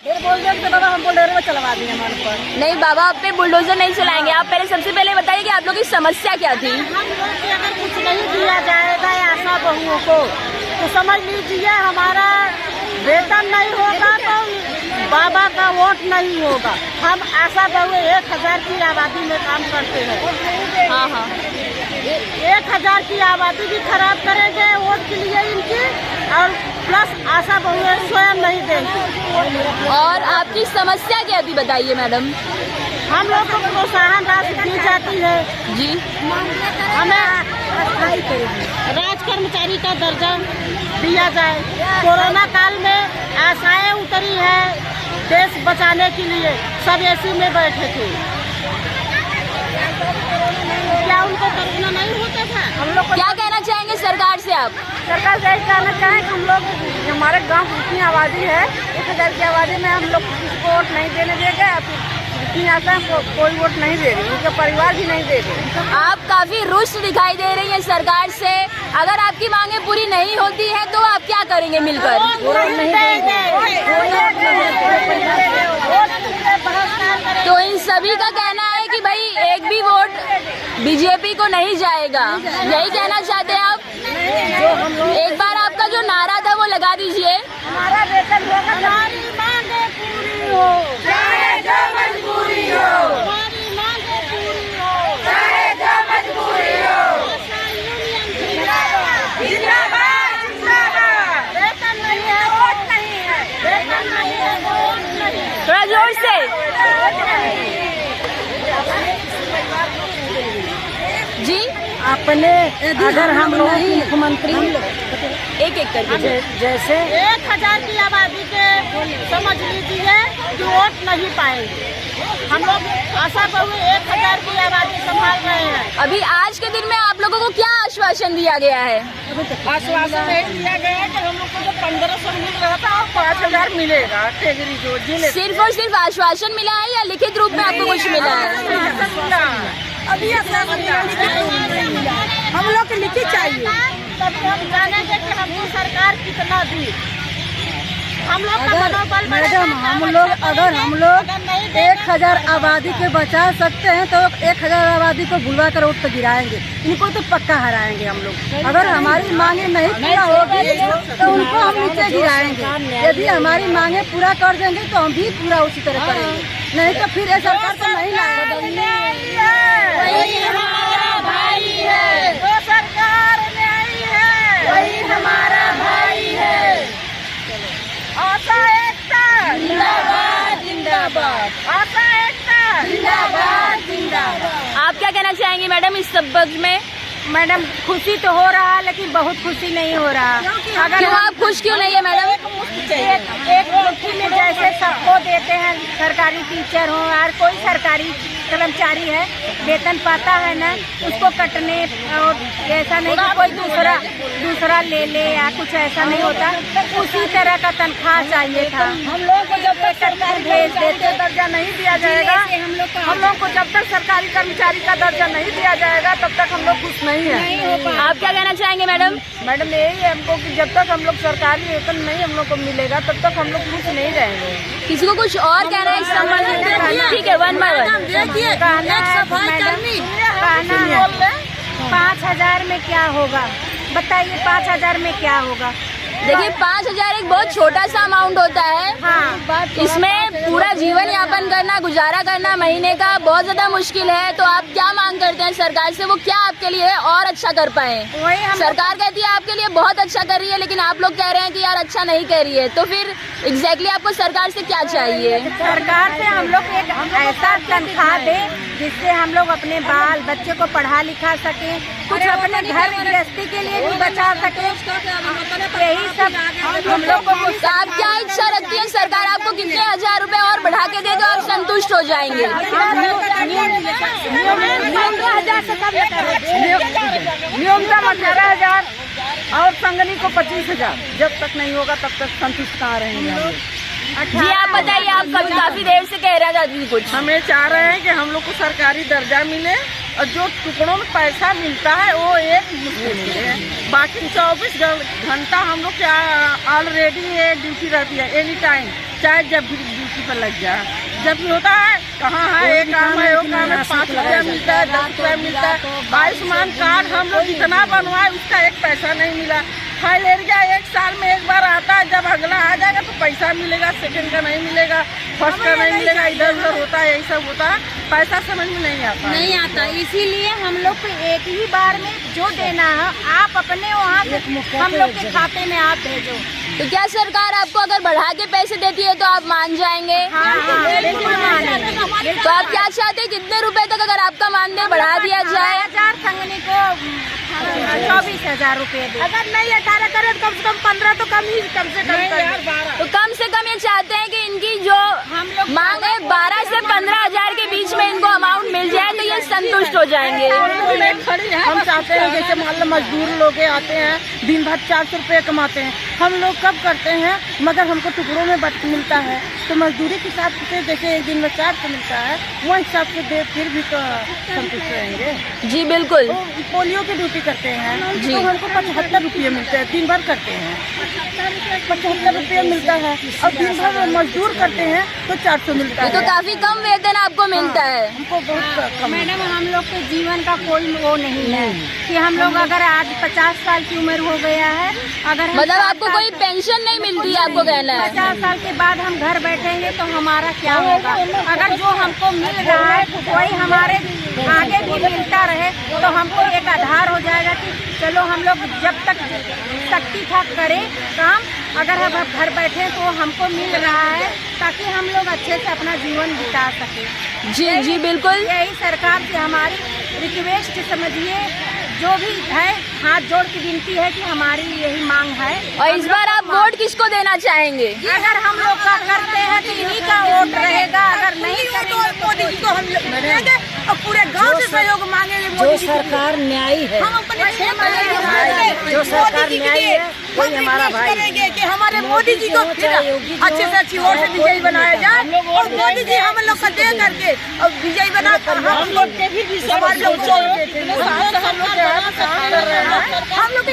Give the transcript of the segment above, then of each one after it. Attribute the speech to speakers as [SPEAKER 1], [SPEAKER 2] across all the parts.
[SPEAKER 1] Bulldozer तो बाबा हम bulldozer चलवा दिए हमारे पर।
[SPEAKER 2] नहीं बाबा, आप पे बुलडोजर नहीं चलाएंगे। आप पहले सबसे पहले बताइए कि आप लोग की समस्या क्या थी।
[SPEAKER 1] हम लोग की अगर कुछ नहीं दिया जाएगा आशा बहुओं को तो समझ लीजिए हमारा वेतन नहीं होगा तो बाबा का वोट नहीं होगा। हम आशा बहु 1000 की आबादी में काम करते हैं।
[SPEAKER 2] हाँ हाँ,
[SPEAKER 1] 1000 की आबादी भी खराब करेंगे वोट के लिए इनकी, और प्लस आशा बहुएं स्वयं नहीं देंगे।
[SPEAKER 2] और आपकी समस्या क्या थी बताइए मैडम।
[SPEAKER 1] हम लोग को प्रोत्साहन राशि दी जाती है
[SPEAKER 2] जी,
[SPEAKER 1] हमें राज कर्मचारी का दर्जा दिया जाए। कोरोना काल में आशाएं उतरी है देश बचाने के लिए, सब एसी में बैठे थे। क्या उनको कोरोना नहीं होता था? हम लोग
[SPEAKER 2] क्या कहना चाहेंगे सरकार से आप?
[SPEAKER 1] सरकार से कहना चाहें कि हम लोग हमारे गांव की इतनी आबादी है, 1000 की आबादी में हम लोग किसी को वोट नहीं देने देंगे। इतनी आशा कोई वोट नहीं दे रही, उनके परिवार भी नहीं दे रहे।
[SPEAKER 2] आप काफी रुष्ट दिखाई दे रही हैं सरकार से। अगर आपकी मांगे पूरी नहीं होती हैं तो आप क्या करेंगे मिलकर? तो इन सभी का कहना है कि भाई एक भी वोट बीजेपी को नहीं जाएगा, यही कहना चाहते हैं आप? एक बार आपका जो नारा था वो लगा दीजिए।
[SPEAKER 1] हमारा वेतन होगा, हमारी मांगे पूरी हो, चाहे जो मजबूरी हो, हमारी मांगे पूरी हो, चाहे जो मजबूरी हो। जिंदाबाद जिंदाबाद। वेतन नहीं है वोट नहीं है, वेतन नहीं है वोट नहीं है।
[SPEAKER 2] थोड़ा जोर से। जी,
[SPEAKER 1] अपने अगर हम लोग मुख्यमंत्री
[SPEAKER 2] एक एक करके
[SPEAKER 1] जैसे 1000 की आबादी के समझ लीजिए कि वोट नहीं पाएंगे। हम लोग आशा बहु 1000 की आबादी संभाल रहे हैं।
[SPEAKER 2] अभी आज के दिन में आप लोगों को क्या आश्वासन दिया गया है?
[SPEAKER 1] आश्वासन नहीं दिया गया है कि हम लोग को जो 1500 मिल रहा था और 5000 मिलेगा। टेगरी जो जिले
[SPEAKER 2] सिर्फ और सिर्फ आश्वासन मिला है या लिखित रूप में आपको कुछ मिला है?
[SPEAKER 1] अभी हम लोग को लिखी चाहिए, तभी हम जानेंगे कि हमको सरकार कितना दी। हम लोग का मनोबल
[SPEAKER 3] मैडम हम लोग 1000 आबादी के बचा सकते हैं तो 1000 आबादी को बुलवा कर वोट तो गिराएंगे, इनको तो पक्का हराएंगे हम लोग। अगर हमारी मांगे नहीं पूरा होगी तो उनको हम नीचे गिराएंगे। यदि हमारी मांगे पूरा कर देंगे तो हम भी पूरा उसी तरह करेंगे, नहीं तो फिर ये सरकार तो नहीं लाएगी।
[SPEAKER 1] वही हमारा भाई है, वो सरकार नहीं है, वही हमारा भाई है। आशा एकता जिंदाबाद जिंदाबाद, आशा एकता जिंदाबाद जिंदाबाद।
[SPEAKER 2] आप क्या कहना चाहेंगे मैडम इस सबक में?
[SPEAKER 1] मैडम खुशी तो हो रहा है लेकिन बहुत खुशी नहीं हो रहा। अगर
[SPEAKER 2] क्यों आप खुश क्यों नहीं है मैडम?
[SPEAKER 1] एक मुट्ठी में जैसे सबको देते हैं, सरकारी टीचर हो और कोई सरकारी कर्मचारी है वेतन पाता है ना, उसको कटने और ऐसा नहीं कि कोई दूसरा ले ले या कुछ ऐसा नहीं होता। उसी तरह का तनख्वाह चाहिए था। हम लोग को जब तक सरकार भेज देते दर्जा नहीं दिया जाएगा, हम लोग को जब तक सरकारी कर्मचारी का दर्जा नहीं दिया जाएगा तब तक हम लोग खुश नहीं है।
[SPEAKER 2] आप क्या कहना चाहेंगे मैडम?
[SPEAKER 1] मैडम यही है हमको कि जब तक हम लोग सरकारी वेतन नहीं हम लोग को मिलेगा तब तक हम लोग खुश नहीं रहेंगे।
[SPEAKER 2] किसी को कुछ और कहना है इस संबंध में? ठीक है, 1 बाय 1
[SPEAKER 1] कहना है मैडम, कहना है 5000 में क्या होगा बताइए, 5000 में क्या होगा?
[SPEAKER 2] देखिए 5000 एक बहुत छोटा सा अमाउंट होता है।
[SPEAKER 1] हाँ,
[SPEAKER 2] इसमें पूरा जीवन यापन करना, गुजारा करना महीने का बहुत ज्यादा मुश्किल है। तो आप क्या मांग करते हैं सरकार से? वो क्या आपके लिए और अच्छा कर पाए?
[SPEAKER 1] वही हम
[SPEAKER 2] सरकार कहती है आपके लिए बहुत अच्छा कर रही है, लेकिन आप लोग कह रहे हैं कि यार अच्छा नहीं कर रही है। तो फिर एग्जैक्टली आपको सरकार से क्या चाहिए?
[SPEAKER 1] सरकार से हम लोग एक ऐसा तनख्वाह दे जिससे हम लोग अपने बाल बच्चे को पढ़ा लिखा सके, कुछ अपने घर गृहस्थी के लिए भी बचा सके। यही सब हम लोग को।
[SPEAKER 2] तो आप क्या इच्छा रखती है सरकार आपको कितने 1000 रुपए और बढ़ा के दे दो आप संतुष्ट हो जाएंगे?
[SPEAKER 1] न्यूनतम 18,000 और संगनी को 25,000। जब तक नहीं होगा तब तक संतुष्ट कहाँ रहेंगे हम लोग।
[SPEAKER 2] जी आप बताइए, आप कभी काफी देर से कह रहा था कुछ।
[SPEAKER 1] हमें चाह रहे हैं कि हम लोग को सरकारी दर्जा मिले और जो टुकड़ों में पैसा मिलता है वो एक मुश्किल मिले, बाकी 24 घंटा हम लोग क्या ऑलरेडी ये ड्यूटी रहती है, एनी टाइम
[SPEAKER 4] चाहे जब भी ड्यूटी पर लग जा, जब भी होता है कहाँ है एक काम है वो काम है, 5 रुपया मिलता है, 10 रुपया मिलता है। आयुष्मान कार्ड हम लोग इतना बनवाए उसका एक पैसा नहीं मिला। फाइलेरिया 1 साल में एक बार आता है, जब अगला आ जाएगा तो पैसा मिलेगा, सेकंड का नहीं मिलेगा, फर्स्ट का नहीं मिलेगा, इधर उधर होता है, यही सब होता है, पैसा समझ में नहीं आता।
[SPEAKER 1] इसीलिए हम लोग को एक ही बार में जो देना है आप अपने वहाँ से हम लोग के खाते में आप भेजो।
[SPEAKER 2] तो क्या सरकार आपको अगर बढ़ा के पैसे देती है तो आप मान जाएंगे? तो आप क्या चाहते हैं, कितने रुपए तक अगर आपका मानदेय बढ़ा दिया जाए?
[SPEAKER 1] 1000 संगनी को 24,000 रुपए दे। अगर नहीं 18 करे तो कम से कम 15 तो कम से कम
[SPEAKER 2] तो कम से कम ये चाहते हैं कि इनकी जो मांग है 12 से 15,000 के बीच में इनको अमाउंट मिल जाए तो ये संतुष्ट हो जाएंगे।
[SPEAKER 3] हम चाहते हैं जैसे मान लो मजदूर लोग आते हैं दिन भर 400 रुपये कमाते हैं, हम लोग कब करते हैं मगर हमको टुकड़ों में मिलता है तो मजदूरी के हिसाब से जैसे एक दिन में 400 मिलता है वो हिसाब से दे फिर भी तो संतुष्ट रहेंगे।
[SPEAKER 2] जी बिल्कुल।
[SPEAKER 3] तो पोलियो की ड्यूटी करते हैं
[SPEAKER 2] जी।
[SPEAKER 3] तो हमको 75 रुपये मिलते हैं, दिन भर करते हैं 75 रुपये मिलता है, और दिन भर मजदूर करते हैं तो 400 मिलता
[SPEAKER 2] ये
[SPEAKER 3] है।
[SPEAKER 2] तो काफी कम वेतन आपको मिलता है।
[SPEAKER 3] हमको बहुत कम।
[SPEAKER 1] मैडम हम लोग के जीवन का कोई वो नहीं है कि हम लोग अगर आज 50 साल की उम्र हो गया है, अगर हम
[SPEAKER 2] मतलब आपको कोई पेंशन नहीं मिलती है, आपको कहना है?
[SPEAKER 1] 50 साल के बाद हम घर बैठेंगे तो हमारा क्या होगा? अगर जो हमको मिल रहा है वही हमारे आगे भी मिलता रहे तो हमको एक आधार हो जाएगा कि चलो हम लोग जब तक शक्ति था करे काम, अगर हम घर बैठे तो हमको मिल रहा है ताकि हम लोग अच्छे से अपना जीवन बिता सके।
[SPEAKER 2] जी जी बिल्कुल।
[SPEAKER 1] यही सरकार से हमारी रिक्वेस्ट समझिए, जो भी है हाथ जोड़ की विनती है कि हमारी यही मांग है।
[SPEAKER 2] और इस बार आप वोट किसको देना चाहेंगे?
[SPEAKER 1] अगर हम लोग का करते हैं तो इन्हीं का वोट रहेगा, अगर नहीं करेंगे तो मोदी जी को हम लोग देंगे और पूरे गांव से सहयोग मांगेंगे।
[SPEAKER 3] जो सरकार न्यायी है,
[SPEAKER 1] हम अपने क्षेत्र
[SPEAKER 3] जो सरकार न्यायी है वही हमारा भाई
[SPEAKER 1] करेंगे कि हमारे मोदी जी को अच्छे से अच्छी वोट से विजयी बनाया जाए और मोदी जी हम लोग को दे करके और विजयी बना कर हम लोग के भी समाज लोग हम लोग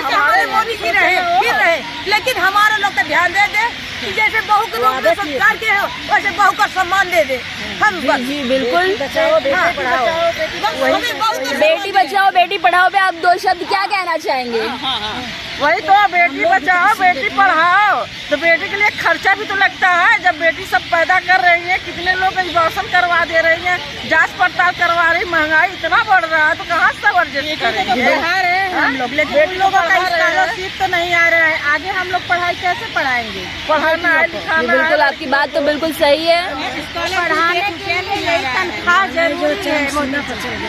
[SPEAKER 1] हमारे मोदी जी रहे फिर रहे, लेकिन हमारे लोग का ध्यान दे कि जैसे बहू के लोग में संस्कार के हो वैसे बहू का सम्मान दे दे। हम
[SPEAKER 2] जी बिल्कुल।
[SPEAKER 1] बेटी
[SPEAKER 2] बचाओ बेटी पढ़ाओ पे आप 2 शब्द क्या कहना चाहेंगे?
[SPEAKER 4] वही तो, बेटी बचाओ बेटी पढ़ाओ, तो बेटी के लिए खर्चा भी तो लगता है। जब बेटी सब पैदा कर रही है, कितने लोग अबॉर्शन करवा दे रही हैं, जांच पड़ताल करवा रही, महंगाई इतना बढ़ रहा है तो कहाँ से एडजस्ट करेंगे?
[SPEAKER 3] हम लोग, लेकिन लोगों का स्कॉलरशिप तो नहीं आ रहा है, आगे हम लोग पढ़ाई कैसे पढ़ाएंगे?
[SPEAKER 4] पढ़ाना है लिखाना है।
[SPEAKER 2] बिल्कुल आपकी बात तो बिल्कुल सही है।
[SPEAKER 1] पढ़ाने के लिए यही तनख्वाह जरूरी है,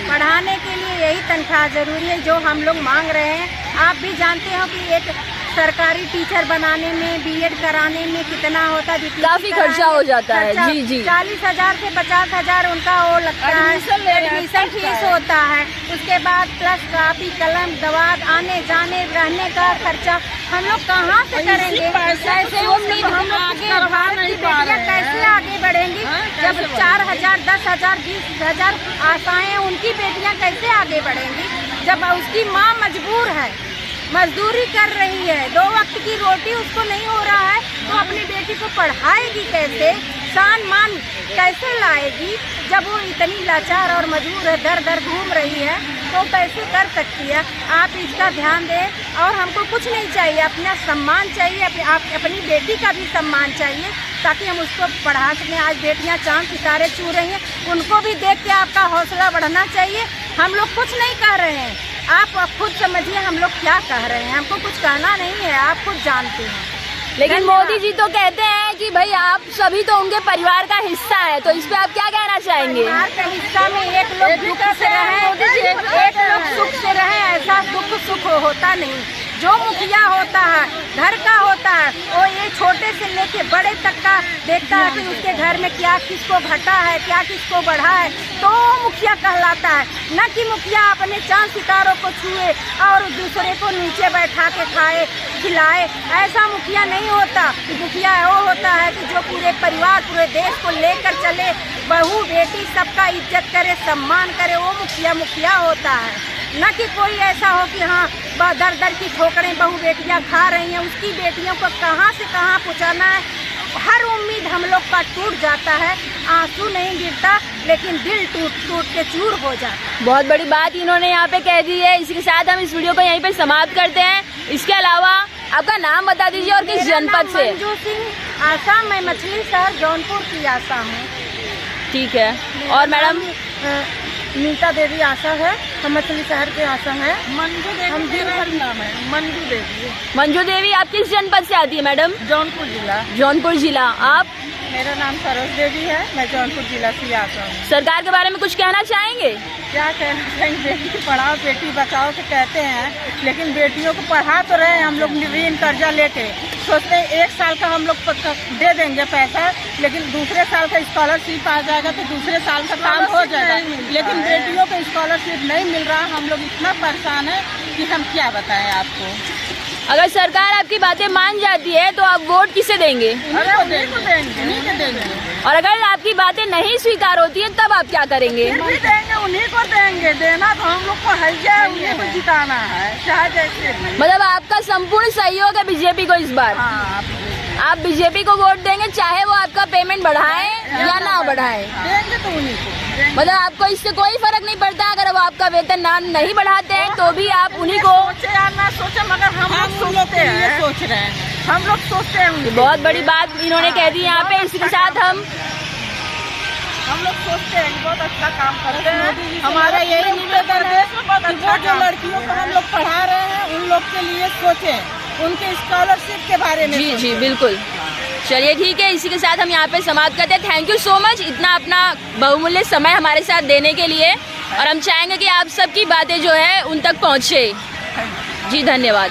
[SPEAKER 1] पढ़ाने के लिए यही तनख्वाह जरूरी है जो हम लोग मांग रहे हैं। आप भी जानते हो कि एक सरकारी टीचर बनाने में बीएड कराने में कितना होता है,
[SPEAKER 2] काफी खर्चा हो जाता है। जी जी।
[SPEAKER 1] 40,000 से 50,000 उनका वो लगता है, एडमिशन फीस होता है, उसके बाद प्लस कापी कलम दवा आने जाने रहने का खर्चा हम लोग कहाँ से करेंगे? कैसे उम्मीद हम आगे भारत की बेटियाँ कैसे आगे बढ़ेंगी जब 4,000 10,000 20,000 आशाएं उनकी बेटियाँ कैसे आगे बढ़ेंगी जब उसकी माँ मजबूर है, मजदूरी कर रही है, 2 वक्त की रोटी उसको नहीं हो रहा है तो अपनी बेटी को पढ़ाएगी कैसे? शान मान कैसे लाएगी जब वो इतनी लाचार और मजबूर है, दर दर घूम रही है तो कैसे कर सकती है? आप इसका ध्यान दें और हमको कुछ नहीं चाहिए, अपना सम्मान चाहिए, अपनी बेटी का भी सम्मान चाहिए ताकि हम उसको पढ़ा सकें। आज बेटियां चांद सितारे छू रही हैं, उनको भी देख के आपका हौसला बढ़ना चाहिए। हम लोग कुछ नहीं कह रहे हैं, आप खुद समझिए हम लोग क्या कह रहे हैं, हमको कुछ कहना नहीं है, आप खुद जानते हैं।
[SPEAKER 2] लेकिन मोदी जी तो कहते हैं कि भाई आप सभी तो उनके परिवार का हिस्सा है, तो इस पे आप क्या कहना चाहेंगे?
[SPEAKER 1] परिवार के हिस्सा में एक लोग दुख से रहे, एक लोग सुख से रहे, ऐसा दुख सुख होता नहीं। जो मुखिया होता है घर का होता है वो ये छोटे से लेके बड़े तक का देखता है कि उसके घर में क्या किसको घटा है, क्या किसको बढ़ा है, तो मुखिया कहलाता है। न कि मुखिया अपने चांद सितारों को छुए और दूसरे को नीचे बैठा के खाए खिलाए, ऐसा मुखिया नहीं होता। मुखिया वो होता है कि जो पूरे परिवार पूरे देश को लेकर चले, बहू बेटी सबका इज्जत करे, सम्मान करे, वो मुखिया होता है। न कि कोई ऐसा हो कि हाँ दर दर की ठोकरें बहू बेटियां खा रही हैं, उसकी बेटियों को कहाँ से कहाँ पहुँचाना है हर उम्मीद हम लोग का टूट जाता है। आंसू नहीं गिरता, लेकिन दिल टूट टूट के चूर हो जाता।
[SPEAKER 2] बहुत बड़ी बात इन्होंने यहाँ पे कह दी है। इसी के साथ हम इस वीडियो को यहीं पे समाप्त करते हैं। इसके अलावा आपका नाम बता दीजिए और किस जनपद से?
[SPEAKER 1] मंजू सिंह, आसाम में मछली शहर जौनपुर की आशा हूँ।
[SPEAKER 2] ठीक है। और मैडम?
[SPEAKER 3] नीता देवी आशा है, हम मछली शहर के आशा है।
[SPEAKER 4] मंजू देवी मेरा नाम है, मंजू देवी।
[SPEAKER 2] मंजू देवी, आप किस जनपद से आती है मैडम?
[SPEAKER 4] जौनपुर जिला।
[SPEAKER 2] जौनपुर जिला। आप?
[SPEAKER 4] मेरा नाम सरोज देवी है, मैं जौनपुर जिला से आता हूँ।
[SPEAKER 2] सरकार के बारे में कुछ कहना चाहेंगे?
[SPEAKER 4] क्या कहना चाहेंगे? बेटी पढ़ाओ बेटी बचाओ तो कहते हैं, लेकिन बेटियों को पढ़ा तो रहे हम लोग ऋण कर्जा लेके। सोचते हैं 1 साल का हम लोग दे देंगे पैसा, लेकिन दूसरे साल का स्कॉलरशिप आ जाएगा तो दूसरे साल का काम हो जाएगा, लेकिन बेटियों को स्कॉलरशिप नहीं मिल रहा। हम लोग इतना परेशान है कि हम क्या बताएं आपको।
[SPEAKER 2] अगर सरकार आपकी बातें मान जाती है तो आप वोट किसे देंगे?
[SPEAKER 4] अरे उन्हीं को देंगे।
[SPEAKER 2] और अगर आपकी बातें नहीं स्वीकार होती हैं तब आप क्या करेंगे?
[SPEAKER 4] फिर भी देंगे, उन्हीं को देंगे। देना तो हम लोग को है, उन्हीं को जिताना है, चाहे जैसे भी।
[SPEAKER 2] मतलब आपका संपूर्ण सहयोग है बीजेपी को इस बार?
[SPEAKER 4] हाँ,
[SPEAKER 2] आप बीजेपी को वोट देंगे, चाहे वो आपका पेमेंट बढ़ाए या ना बढ़ाए?
[SPEAKER 4] देंगे तो उन्हीं को।
[SPEAKER 2] मतलब आपको इससे कोई फर्क नहीं पड़ता? अगर वो आपका वेतन ना नहीं बढ़ाते हैं तो भी आप उन्हीं को?
[SPEAKER 4] सोचे या ना सोचे, मगर हम लोग सोचते हैं, सोच रहे हैं, हम लोग सोचते हैं।
[SPEAKER 2] बहुत बड़ी बात इन्होंने कह दी यहाँ पे। इसी के साथ हम
[SPEAKER 4] लोग सोचते हैं कि बहुत अच्छा काम करते हैं। हमारा यही निवेदन है कि वो जो लड़कियों को हम लोग पढ़ा रहे हैं उन लोग के लिए सोचें, उनके स्कॉलरशिप के बारे में।
[SPEAKER 2] जी जी बिल्कुल। चलिए ठीक है, इसी के साथ हम यहाँ पे समाप्त करते हैं। थैंक यू सो मच इतना अपना बहुमूल्य समय हमारे साथ देने के लिए, और हम चाहेंगे कि आप सबकी बातें जो है उन तक पहुँचे। जी धन्यवाद।